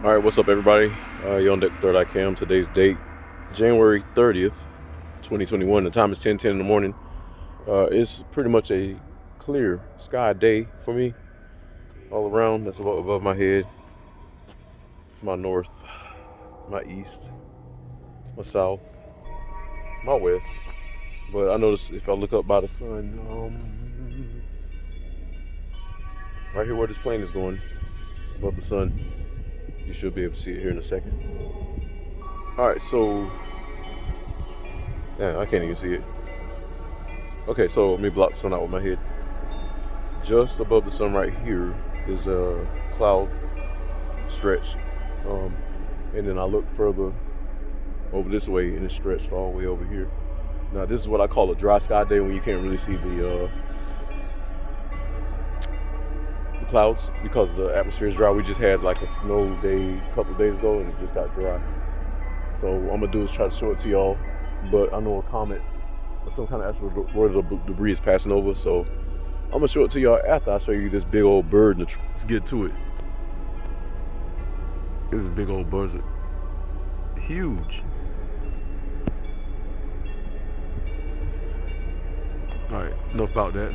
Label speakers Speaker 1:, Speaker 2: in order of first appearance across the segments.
Speaker 1: All right, what's up, everybody? You're on Deck Third Cam. Today's date, January 30th, 2021. The time is 10:10 in the morning. It's pretty much a clear sky day for me. All around, that's above my head. It's my north, my east, my south, my west. But I notice if I look up by the sun, right here where this plane is going, above the sun. You should be able to see it here in a second. Alright, so I can't even see it. Okay, so let me block the sun out with my head. Just above the sun right here is a cloud stretch. And then I look further over this way and it's stretched all the way over here. Now this is what I call a dry sky day, when you can't really see the clouds because the atmosphere is dry. We just had like a snow day a couple of days ago and it just got dry. So what I'm gonna do is try to show it to y'all, but I know a comet or some kind of asteroid debris is passing over, so I'm gonna show it to y'all after I show you this big old bird. Let's get to it. This is a big old buzzard, huge. All right, enough about that.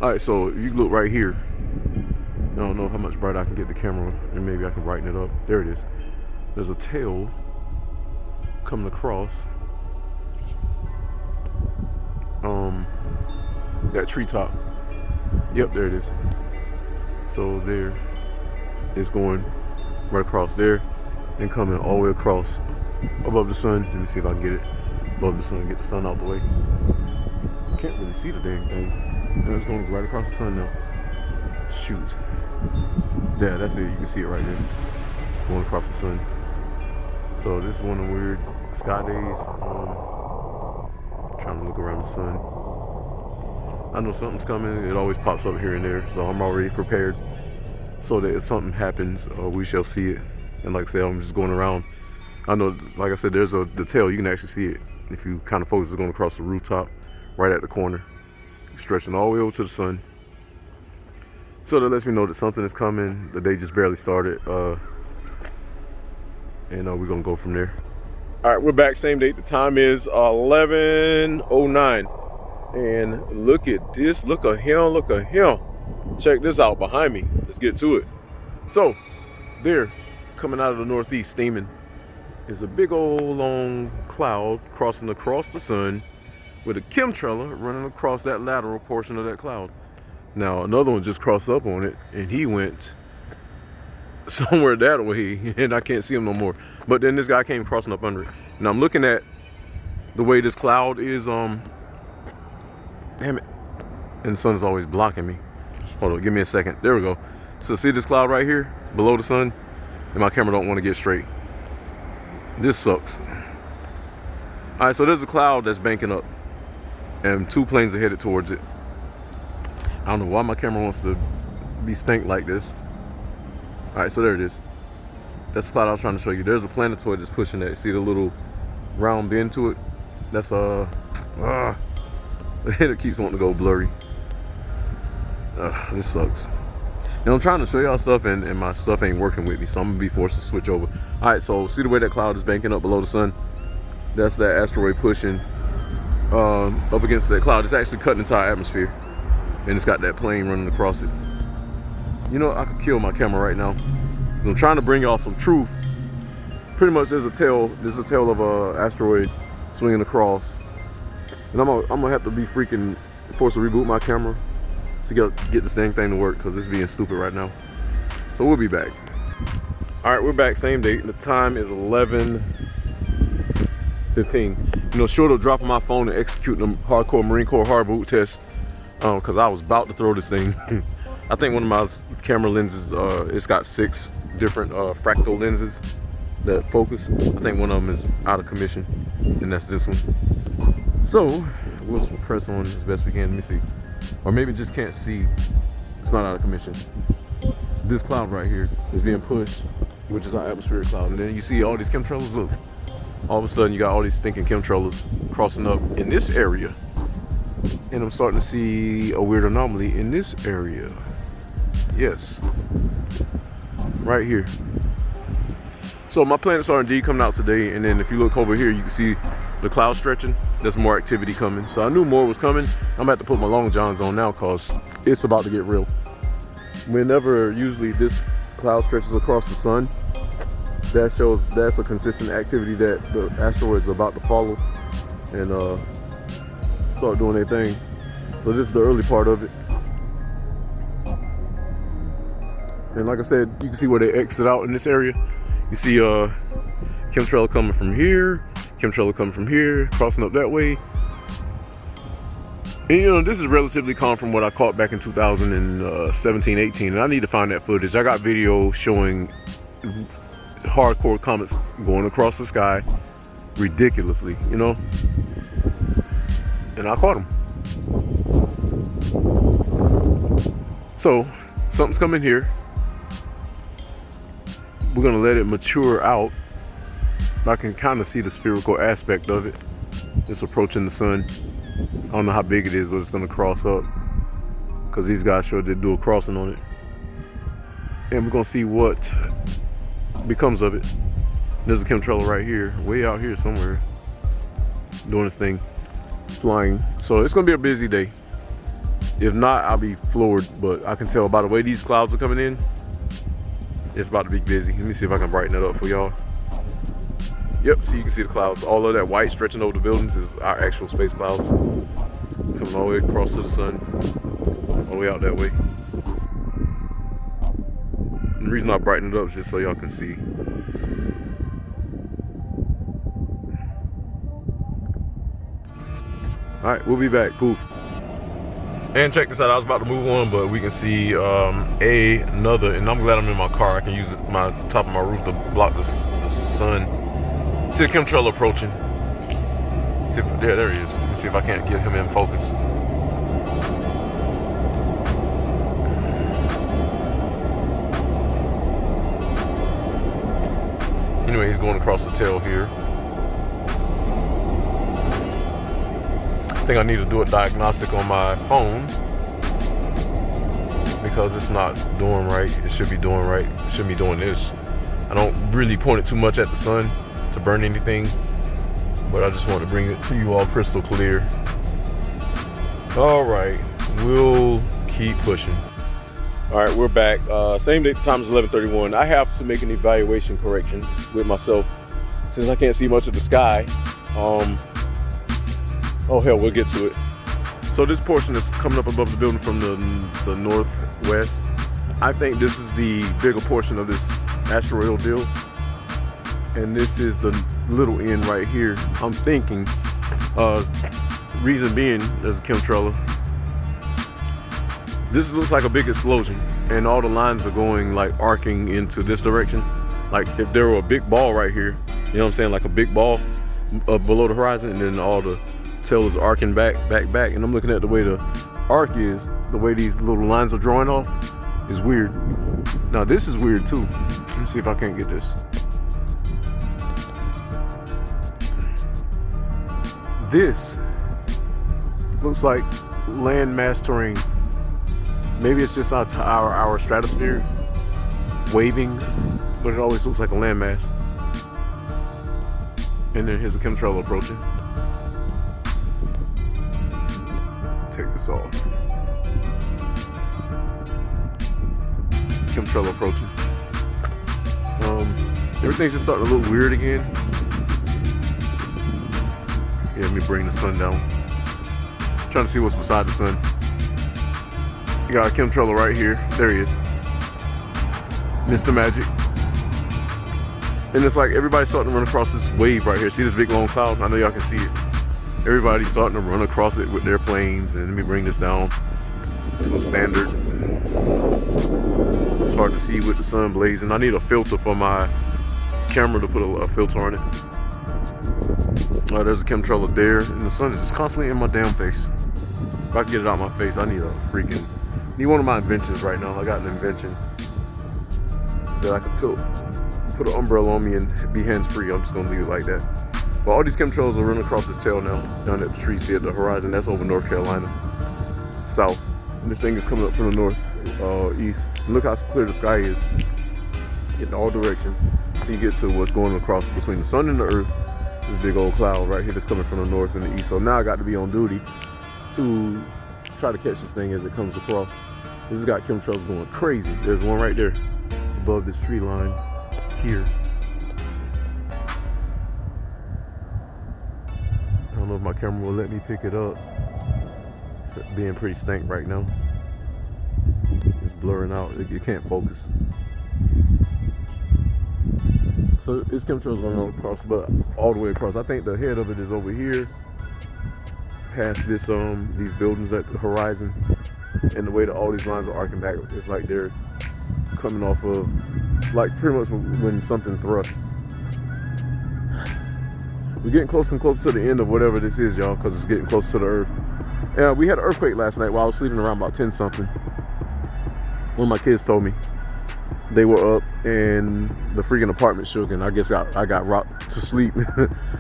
Speaker 1: All right, so you look right here. I don't know how much brighter I can get the camera, and maybe I can brighten it up. There it is. There's a tail coming across that treetop. Yep, there it is. So there, it's going right across there and coming all the way across above the sun. Let me see if I can get it above the sun, get the sun out the way. Can't really see the dang thing. And it's going right across the sun now. Shoot. Yeah, that's it. You can see it right there, going across the sun. So this is one of the weird sky days. Trying to look around the sun. I know something's coming. It always pops up here and there, so I'm already prepared so that if something happens, we shall see it. And like I said, I'm just going around. I know, like I said, there's the tail. You can actually see it if you kind of focus. It's going across the rooftop, right at the corner, stretching all the way over to the sun. So that lets me know that something is coming. The day just barely started, and we're gonna go from there. All right, we're back, same date. The time is 11:09, and look at this. Look at him. Look at him. Check this out behind me. Let's get to it. So there, coming out of the northeast, steaming, is a big old long cloud crossing across the sun, with a chemtrail running across that lateral portion of that cloud. Now another one just crossed up on it, and he went somewhere that way, and I can't see him no more. But then this guy came crossing up under it. Now I'm looking at the way this cloud is. Damn it! And the sun is always blocking me. Hold on, give me a second. There we go. So see this cloud right here below the sun, and my camera don't want to get straight. This sucks. All right, so there's a cloud that's banking up, and two planes are headed towards it. I don't know why my camera wants to be stank like this. All right, so there it is. That's the cloud I was trying to show you. There's a planetoid that's pushing that. See the little round bend to it? That's it keeps wanting to go blurry. This sucks. And I'm trying to show y'all stuff, and my stuff ain't working with me, so I'm gonna be forced to switch over. All right, so see the way that cloud is banking up below the sun? That's that asteroid pushing up against that cloud. It's actually cutting into our atmosphere, and it's got that plane running across it. You know, I could kill my camera right now. I'm trying to bring y'all some truth. Pretty much there's a tail of a asteroid swinging across. And I'm gonna have to be freaking forced to reboot my camera to get this dang thing to work, because it's being stupid right now. So we'll be back. All right, we're back, same date. The time is 11:15. You know, short of dropping my phone and executing a hardcore Marine Corps hard boot test, because I was about to throw this thing. I think one of my camera lenses, it's got 6 different fractal lenses that focus. I think one of them is out of commission, and that's this one. So we'll press on as best we can. Let me see. Or maybe just can't see. It's not out of commission. This cloud right here is being pushed, which is our atmospheric cloud. And then you see all these chemtrails. Look, all of a sudden you got all these stinking chemtrails crossing up in this area. And I'm starting to see a weird anomaly in this area. Yes, right here. So my planets are indeed coming out today, and then if you look over here, you can see the clouds stretching. There's more activity coming. So I knew more was coming. I'm gonna have to put my long johns on now because it's about to get real. Whenever usually this cloud stretches across the sun, that shows that's a consistent activity that the asteroid is about to follow and start doing their thing. So this is the early part of it. And like I said, you can see where they exit out in this area. You see chemtrail coming from here, chemtrail coming from here, crossing up that way. And you know, this is relatively calm from what I caught back in 2017, 18. And I need to find that footage. I got video showing hardcore comets going across the sky ridiculously, you know? And I caught them. So, something's coming here. We're gonna let it mature out. I can kind of see the spherical aspect of it. It's approaching the sun. I don't know how big it is, but it's gonna cross up because these guys sure did do a crossing on it. And we're gonna see what becomes of it. There's a chemtrail right here, way out here somewhere, doing this thing, flying. So it's gonna be a busy day. If not, I'll be floored, but I can tell by the way these clouds are coming in, it's about to be busy. Let me see if I can brighten it up for y'all. Yep, so you can see the clouds. All of that white stretching over the buildings is our actual space clouds. Coming all the way across to the sun, all the way out that way. And the reason I brighten it up is just so y'all can see. Alright, we'll be back. Poof. And check this out, I was about to move on, but we can see another, and I'm glad I'm in my car. I can use my top of my roof to block the sun. See the chemtrail approaching. See if, yeah, there he is. Let me see if I can't get him in focus. Anyway, he's going across the tail here. I think I need to do a diagnostic on my phone because it's not doing right. It should be doing right. It shouldn't be doing this. I don't really point it too much at the sun to burn anything, but I just want to bring it to you all crystal clear. All right, we'll keep pushing. All right, we're back. Same date, the time is 11:31. I have to make an evaluation correction with myself since I can't see much of the sky. Oh hell, we'll get to it. So this portion is coming up above the building from the northwest. I think this is the bigger portion of this asteroidal deal. And this is the little end right here. I'm thinking, reason being, there's a chemtrail. This looks like a big explosion, and all the lines are going like arcing into this direction. Like if there were a big ball right here, you know what I'm saying, like a big ball below the horizon, and then all the tail is arcing back. And I'm looking at the way the arc is, the way these little lines are drawing off is weird. Now this is weird too. Let me see if I can't get this. This looks like landmass terrain. Maybe it's just our stratosphere waving, but it always looks like a landmass. And then here's a chemtrail approaching. Take this off. Chemtrail approaching. Everything's just starting to look weird again. Yeah, let me bring the sun down. Trying to see what's beside the sun. You got a chemtrail right here. There he is. Mr. Magic. And it's like everybody's starting to run across this wave right here. See this big long cloud? I know y'all can see it. Everybody's starting to run across it with their planes. And let me bring this down to a standard. It's hard to see with the sun blazing. I need a filter for my camera to put a filter on it. Oh, there's a chemtrail there, and the sun is just constantly in my damn face. If I can get it out my face, I need one of my inventions right now. I got an invention that I can tilt, put an umbrella on me and be hands-free. I'm just gonna leave it like that. But all these chemtrails are running across his tail now, down at the tree, see at the horizon. That's over North Carolina, south. And this thing is coming up from the north, east. And look how clear the sky is in all directions. you get to what's going across between the sun and the earth. This big old cloud right here that's coming from the north and the east. So now I got to be on duty to try to catch this thing as it comes across. This has got chemtrails going crazy. There's one right there above this tree line here. I don't know if my camera will let me pick it up. It's being pretty stank right now. It's blurring out. You can't focus. So it's chemtrails going all across, but all the way across. I think the head of it is over here, past this these buildings at the horizon, and the way that all these lines are arcing back, it's like they're coming off of, like pretty much when something thrusts. We're getting closer and closer to the end of whatever this is, y'all, because it's getting close to the earth. Yeah, we had an earthquake last night while I was sleeping around about 10 something. One of my kids told me they were up and the freaking apartment shook, and I guess I got rocked to sleep.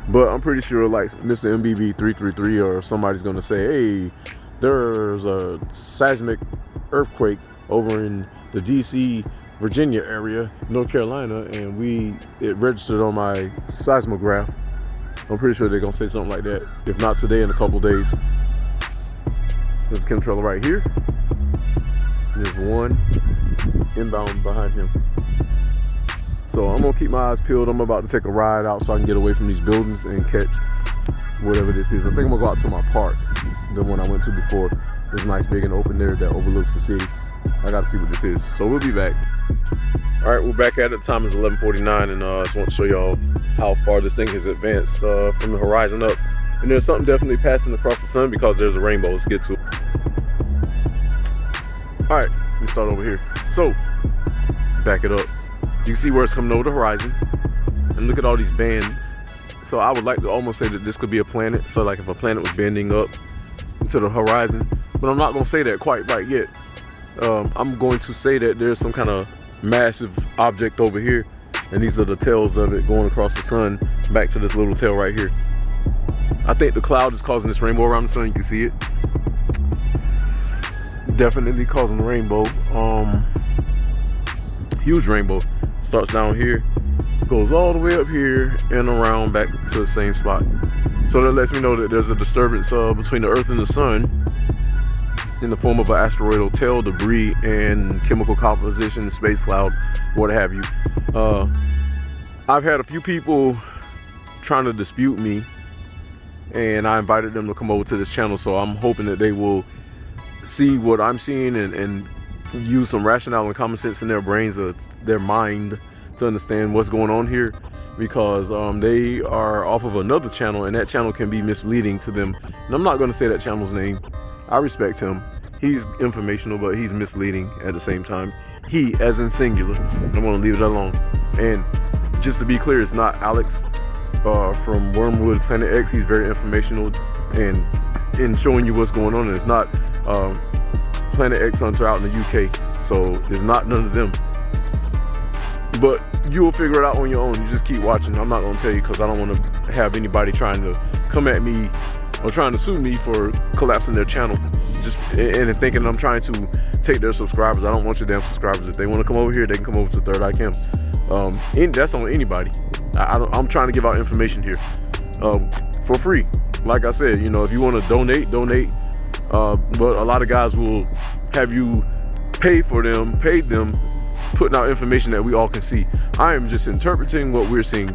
Speaker 1: But I'm pretty sure like Mr. MBB 333 or somebody's gonna say, hey, there's a seismic earthquake over in the DC, Virginia area, North Carolina, and it registered on my seismograph. I'm pretty sure they're gonna say something like that. If not today, in a couple days. There's a chemtrail right here. There's one inbound behind him. So I'm gonna keep my eyes peeled. I'm about to take a ride out so I can get away from these buildings and catch whatever this is. I think I'm gonna go out to my park, the one I went to before. It's nice, big and open there that overlooks the city. I gotta see what this is. So we'll be back. All right, we're back at it. The time is 11:49, and I just want to show y'all how far this thing has advanced from the horizon up. And there's something definitely passing across the sun because there's a rainbow. Let's get to it. All right, let me start over here. So, back it up. You can see where it's coming over the horizon, and look at all these bands. So I would like to almost say that this could be a planet. So like if a planet was bending up to the horizon, but I'm not gonna say that quite right yet. I'm going to say that there's some kind of massive object over here, and these are the tails of it going across the sun back to this little tail right here. I think the cloud is causing this rainbow around the sun. You can see it. Definitely causing the rainbow. Huge rainbow. Starts down here, goes all the way up here and around back to the same spot. So that lets me know that there's a disturbance between the earth and the sun in the form of an asteroidal tail, debris, and chemical composition, space cloud, what have you. I've had a few people trying to dispute me, and I invited them to come over to this channel, so I'm hoping that they will see what I'm seeing and use some rationale and common sense in their brains, their mind, to understand what's going on here, because they are off of another channel, and that channel can be misleading to them. And I'm not going to say that channel's name. I respect him. He's informational, but he's misleading at the same time. He, as in singular. I'm going to leave it alone. And just to be clear, it's not Alex from Wormwood Planet X. He's very informational and in showing you what's going on. And it's not Planet X Hunter out in the UK. So it's not none of them. But you'll figure it out on your own. You just keep watching. I'm not going to tell you because I don't want to have anybody trying to come at me or trying to sue me for collapsing their channel. And thinking I'm trying to take their subscribers. I don't want your damn subscribers. If they want to come over here, they can come over to Third Eye Cam. That's on anybody. I'm trying to give out information here for free. Like I said, you know, if you want to donate. But a lot of guys will have you paid them, putting out information that we all can see. I am just interpreting what we're seeing.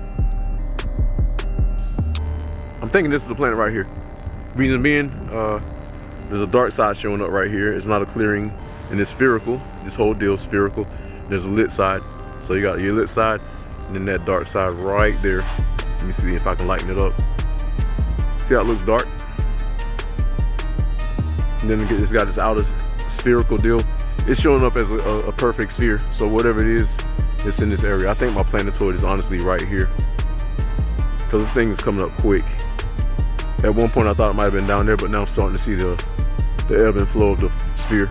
Speaker 1: I'm thinking this is the planet right here. Reason being, there's a dark side showing up right here. It's not a clearing, and it's spherical. This whole deal is spherical. There's a lit side. So you got your lit side, and then that dark side right there. Let me see if I can lighten it up. See how it looks dark? And then it's got this outer spherical deal. It's showing up as a perfect sphere. So whatever it is, it's in this area. I think my planetoid is honestly right here, because this thing is coming up quick. At one point I thought it might have been down there, but now I'm starting to see the ebb and flow of the sphere.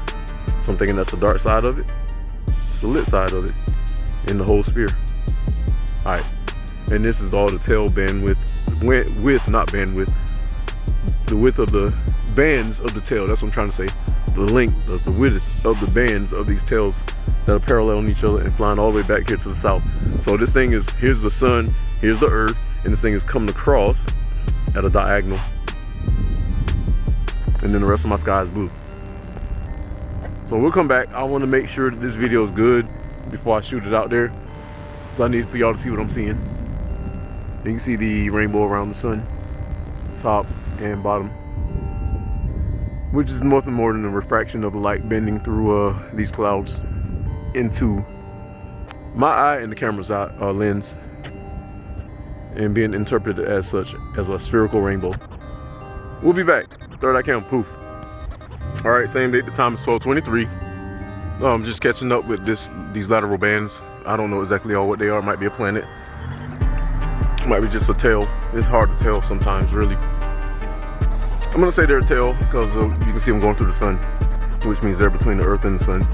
Speaker 1: So I'm thinking that's the dark side of it. It's the lit side of it in the whole sphere. All right, and this is all the tail bandwidth, not bandwidth, the width of the bands of the tail. That's what I'm trying to say. The length of the width of the bands of these tails that are paralleling each other and flying all the way back here to the south. So this thing is, here's the sun, here's the earth, and this thing is coming across at a diagonal. And then the rest of my sky is blue. So we'll come back. I want to make sure that this video is good before I shoot it out there. So I need for y'all to see what I'm seeing. You can see the rainbow around the sun, top and bottom, which is nothing more than a refraction of the light bending through these clouds into my eye and the camera's eye, lens, and being interpreted as such, as a spherical rainbow. We'll be back. Third eye cam, poof. All right, same date. The time is 12:23. I'm just catching up with these lateral bands. I don't know exactly all what they are. It might be a planet. It might be just a tail. It's hard to tell sometimes, really. I'm gonna say they're a tail because you can see them going through the sun, which means they're between the earth and the sun.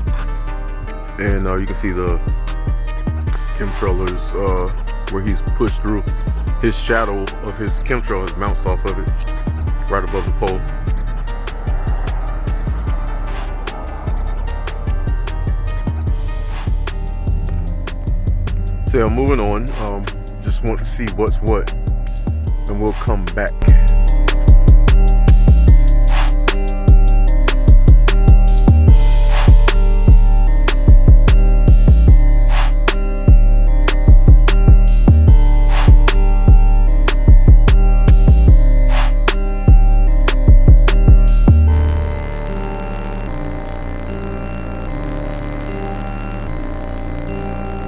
Speaker 1: And you can see the chemtrailers where he's pushed through. His shadow of his chemtrail has bounced off of it right above the pole. So I'm moving on. Just want to see what's what, and we'll come back.